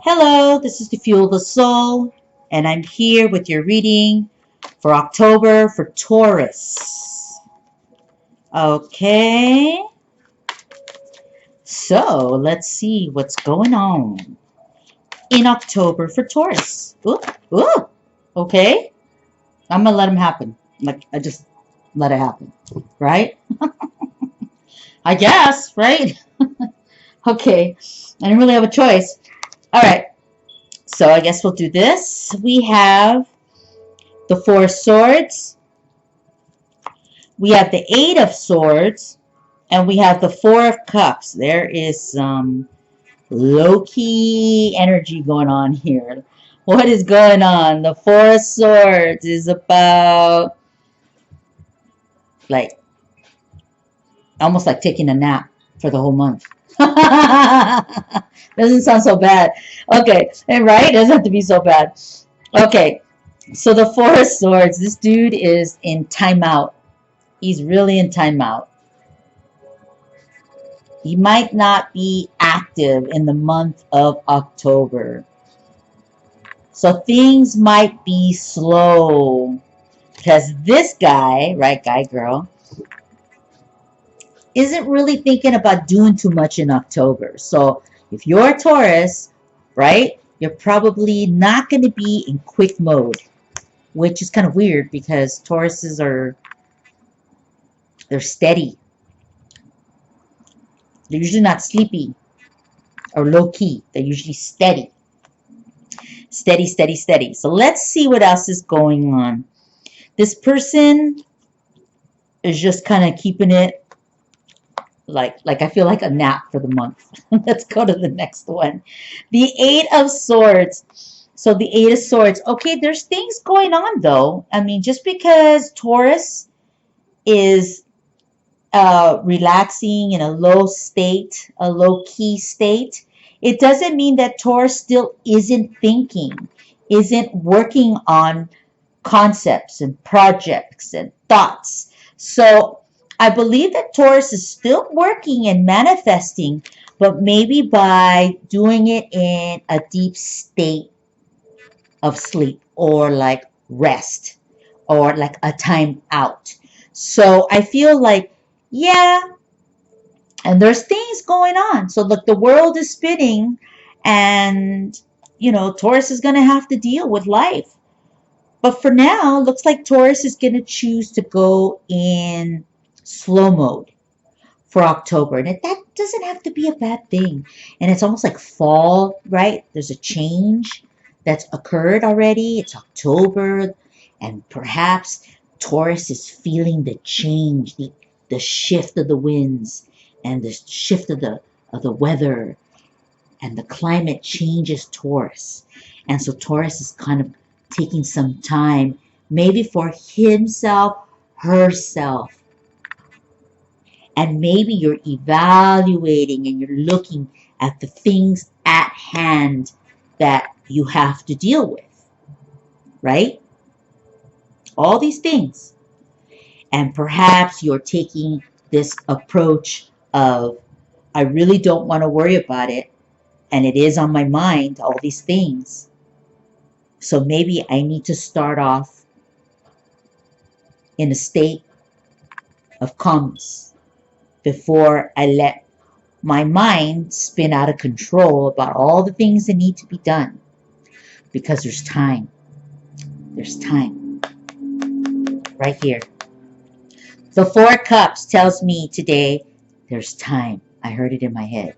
Hello, this is the Fuel the Soul, and I'm here with your reading for October for Taurus. Okay, so let's see what's going on in October for Taurus. Ooh, ooh, okay, I'm gonna let them happen. Like, I just let it happen, right? I guess, right? Okay, I didn't really have a choice. All right, so I guess we'll do this. We have the Four of Swords. We have the Eight of Swords, and we have the Four of Cups. There is some low-key energy going on here. What is going on? The Four of Swords is about, like, almost like taking a nap for the whole month. Doesn't sound so bad. Okay, right? It doesn't have to be so bad. Okay, so the Four of Swords, this dude is in timeout. He's really in timeout. He might not be active in the month of October. So things might be slow. Because this guy, right, guy, girl, isn't really thinking about doing too much in October. So if you're a Taurus, right, you're probably not going to be in quick mode. Which is kind of weird because Tauruses they're steady. They're usually not sleepy or low-key. They're usually steady. Steady, steady, steady. So let's see what else is going on. This person is just kind of keeping it like I feel like a nap for the month. Let's go to the next one. The Eight of Swords. So the Eight of Swords. Okay, there's things going on though. I mean, just because Taurus is relaxing in a low state, a low-key state, it doesn't mean that Taurus still isn't thinking, isn't working on concepts and projects and thoughts. So I believe that Taurus is still working and manifesting, but maybe by doing it in a deep state of sleep or like rest or like a time out. So I feel like, yeah, and there's things going on. So look, the world is spinning and, Taurus is going to have to deal with life. But for now, looks like Taurus is going to choose to go in slow mode for October. And that doesn't have to be a bad thing. And it's almost like fall, right? There's a change that's occurred already. It's October. And perhaps Taurus is feeling the change, the shift of the winds and the shift of the weather, and the climate changes Taurus. And so Taurus is kind of taking some time, maybe for himself, herself. And maybe you're evaluating and you're looking at the things at hand that you have to deal with, right? All these things. And perhaps you're taking this approach of, I really don't want to worry about it, and it is on my mind, all these things. So maybe I need to start off in a state of calmness before I let my mind spin out of control about all the things that need to be done. Because there's time. There's time. Right here. The Four of Cups tells me today, there's time. I heard it in my head.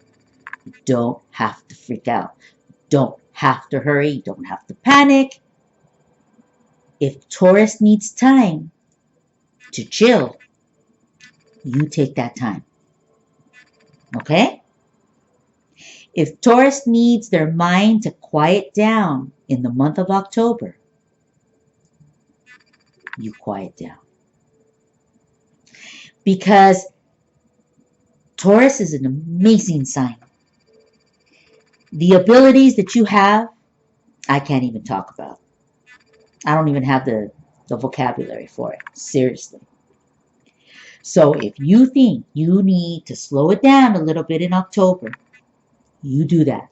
You don't have to freak out. You don't have to hurry. You don't have to panic. If Taurus needs time to chill, you take that time. Okay? If Taurus needs their mind to quiet down in the month of October, you quiet down. Because Taurus is an amazing sign. The abilities that you have, I can't even talk about. I don't even have the vocabulary for it. Seriously. So if you think you need to slow it down a little bit in October, you do that.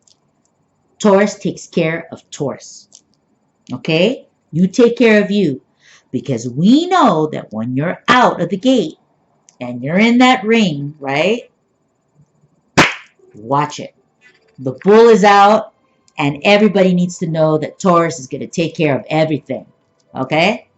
Taurus takes care of Taurus. Okay? You take care of you. Because we know that when you're out of the gate and you're in that ring, right? Watch it. The bull is out, and everybody needs to know that Taurus is going to take care of everything. Okay?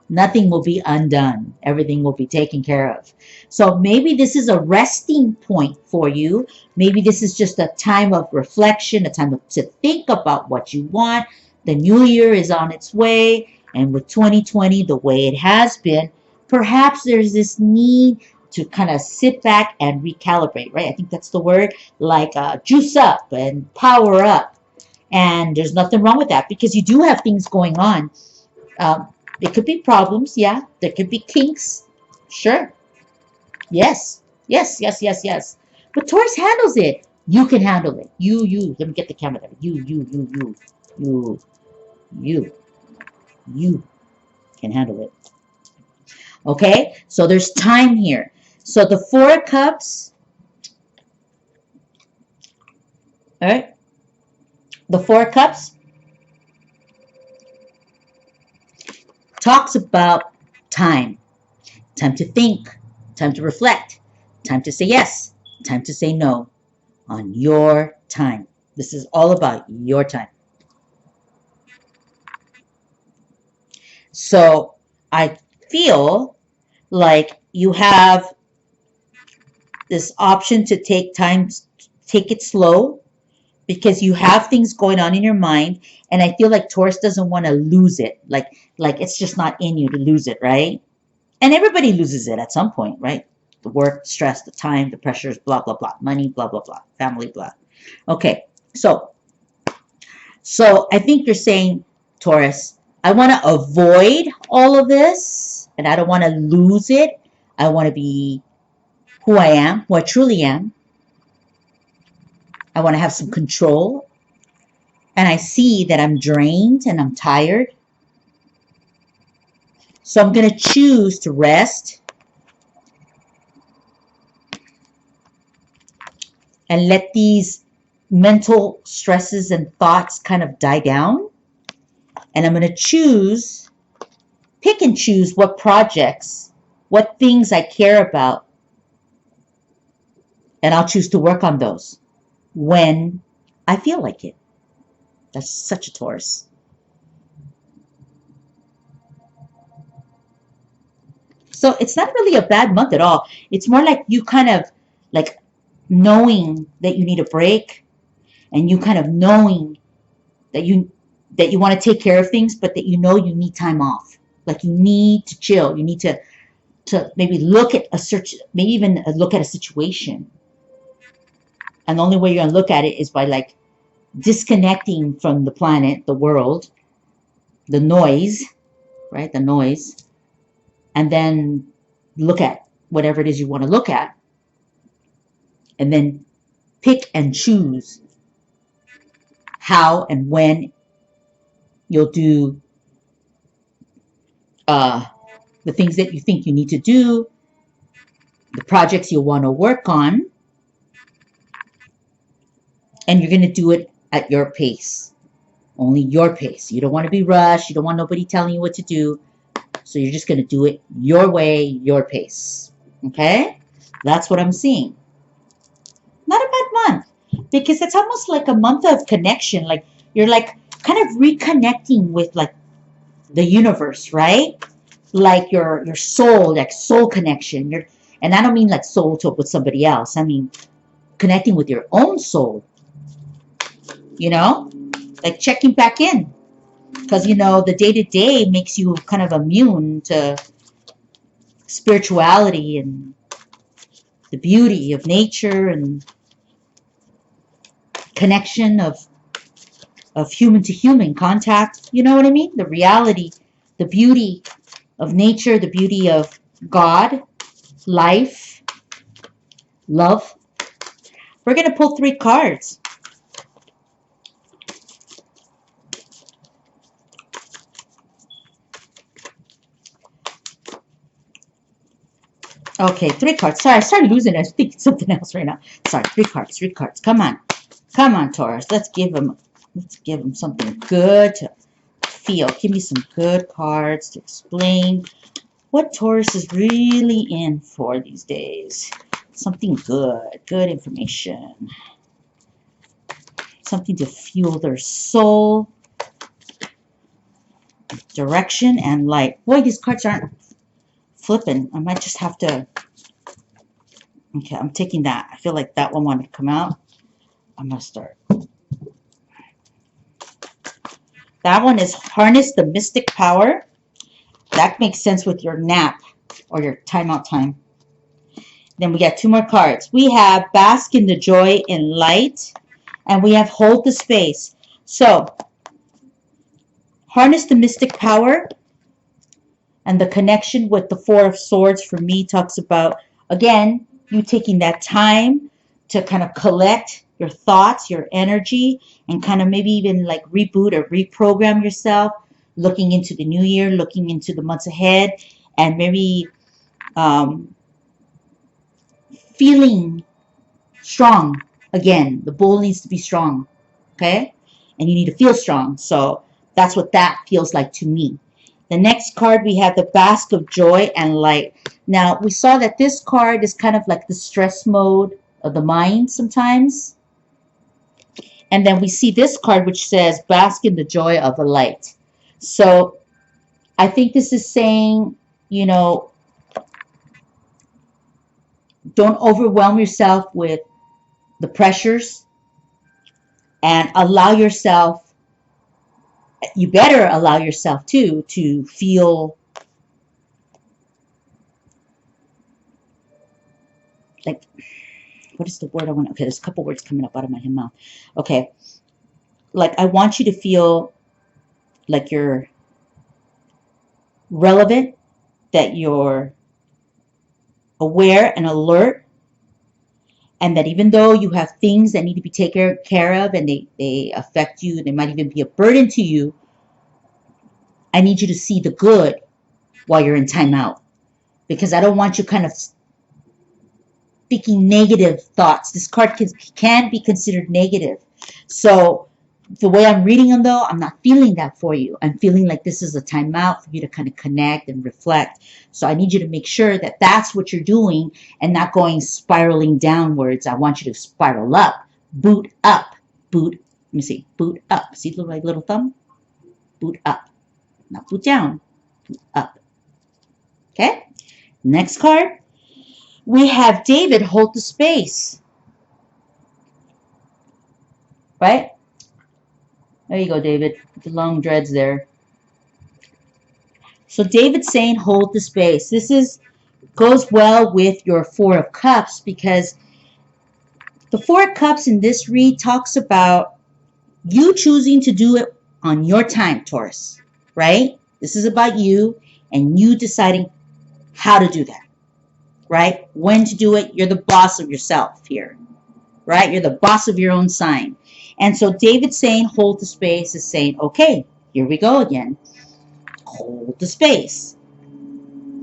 Nothing will be undone. Everything will be taken care of. So maybe this is a resting point for you. Maybe this is just a time of reflection, a time to think about what you want. The new year is on its way. And with 2020, the way it has been, perhaps there's this need to kind of sit back and recalibrate, right? I think that's the word, like juice up and power up. And there's nothing wrong with that because you do have things going on. There could be problems, yeah. There could be kinks, sure. Yes, yes, yes, yes, yes. But Taurus handles it. You can handle it. You. Let me get the camera there. You can handle it. Okay, so there's time here. So the Four of Cups, all right? The Four of Cups talks about time. Time to think, time to reflect, time to say yes, time to say no on your time. This is all about your time. So I feel like you have this option to take time, take it slow, because you have things going on in your mind, and I feel like Taurus doesn't want to lose it. Like it's just not in you to lose it, right? And everybody loses it at some point, right? The work, stress, the time, the pressures, blah, blah, blah. Money, blah, blah, blah. Family, blah. Okay, so I think you're saying, Taurus, I want to avoid all of this, and I don't want to lose it. I want to be who I am, who I truly am. I want to have some control. And I see that I'm drained and I'm tired. So I'm going to choose to rest and let these mental stresses and thoughts kind of die down. And I'm going to choose, pick and choose what projects, what things I care about. And I'll choose to work on those when I feel like it. That's such a Taurus. So it's not really a bad month at all. It's more like you kind of like knowing that you need a break, and you kind of knowing that you want to take care of things, but that you know you need time off. Like you need to chill. You need to maybe look at maybe even look at a situation. And the only way you're going to look at it is by like disconnecting from the planet, the world, the noise, right? The noise. And then look at whatever it is you want to look at. And then pick and choose how and when you'll do the things that you think you need to do, the projects you'll want to work on, and you're going to do it at your pace. Only your pace. You don't want to be rushed. You don't want nobody telling you what to do. So you're just going to do it your way, your pace. Okay? That's what I'm seeing. Not a bad month, because it's almost like a month of connection. Like you're like kind of reconnecting with like the universe, right? Like your soul, like soul connection. And I don't mean like soul talk with somebody else. I mean connecting with your own soul. You know, like checking back in, because you know the day-to-day makes you kind of immune to spirituality and the beauty of nature and connection of human to human contact. You know what I mean? The reality, the beauty of nature, the beauty of God, life, love. We're going to pull 3 cards. Okay, 3 cards. Sorry, I started losing it. I was thinking something else right now. Sorry, 3 cards. Come on. Come on, Taurus. Let's give him something good to feel. Give me some good cards to explain what Taurus is really in for these days. Something good. Good information. Something to fuel their soul, direction, and light. Boy, these cards aren't flipping. I might just have to... Okay, I'm taking that. I feel like that one wanted to come out. I'm going to start. That one is harness the mystic power. That makes sense with your nap or your timeout time. Then we got two more cards. We have bask in the joy and light. And we have hold the space. So, harness the mystic power. And the connection with the Four of Swords for me talks about, again, you taking that time to kind of collect your thoughts, your energy, and kind of maybe even like reboot or reprogram yourself, looking into the new year, looking into the months ahead, and maybe feeling strong again. The bull needs to be strong, okay? And you need to feel strong. So that's what that feels like to me. The next card, we have the Bask of Joy and Light. Now, we saw that this card is kind of like the stress mode of the mind sometimes. And then we see this card which says, bask in the joy of the light. So I think this is saying, you know, don't overwhelm yourself with the pressures and allow yourself, you better allow yourself too, to feel like, what is the word I want? Okay, there's a couple words coming up out of my mouth. Okay, like I want you to feel like you're relevant, that you're aware and alert, and that even though you have things that need to be taken care of and they affect you, they might even be a burden to you, I need you to see the good while you're in timeout, because I don't want you kind of speaking negative thoughts. This card can be considered negative. So the way I'm reading them, though, I'm not feeling that for you. I'm feeling like this is a timeout for you to kind of connect and reflect. So I need you to make sure that that's what you're doing and not going spiraling downwards. I want you to spiral up, boot up, boot. Let me see, boot up. See my little thumb? Boot up, not boot down, boot up. Okay. Next card. We have David hold the space. Right? There you go, David. The long dreads there. So David's saying hold the space. This goes well with your Four of Cups, because the Four of Cups in this read talks about you choosing to do it on your time, Taurus. Right? This is about you and you deciding how to do that. Right? When to do it. You're the boss of yourself here. Right? You're the boss of your own sign. And so David saying hold the space is saying, okay, here we go again. Hold the space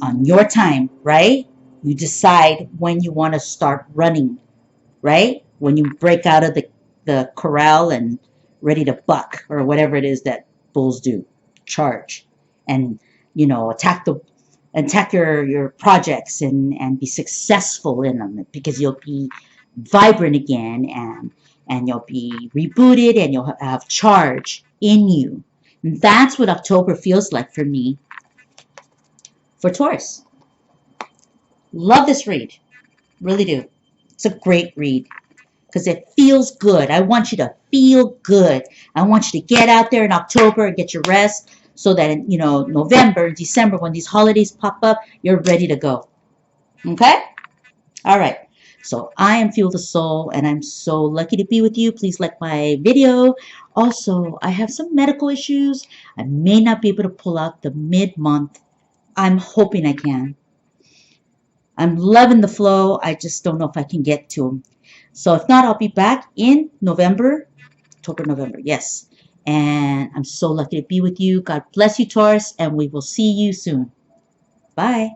on your time, right? You decide when you want to start running, right? When you break out of the corral and ready to buck, or whatever it is that bulls do, charge and, you know, attack your projects and be successful in them, because you'll be vibrant again, and you'll be rebooted, and you'll have charge in you. And that's what October feels like for me, for Taurus. Love this read. Really do. It's a great read because it feels good. I want you to feel good. I want you to get out there in October and get your rest, so that in, you know, November, December, when these holidays pop up, you're ready to go. Okay? All right. So I am Fuel the Soul, and I'm so lucky to be with you. Please like my video. Also, I have some medical issues. I may not be able to pull out the mid-month. I'm hoping I can. I'm loving the flow. I just don't know if I can get to them. So if not, I'll be back in November. October, November, yes. And I'm so lucky to be with you. God bless you, Taurus, and we will see you soon. Bye.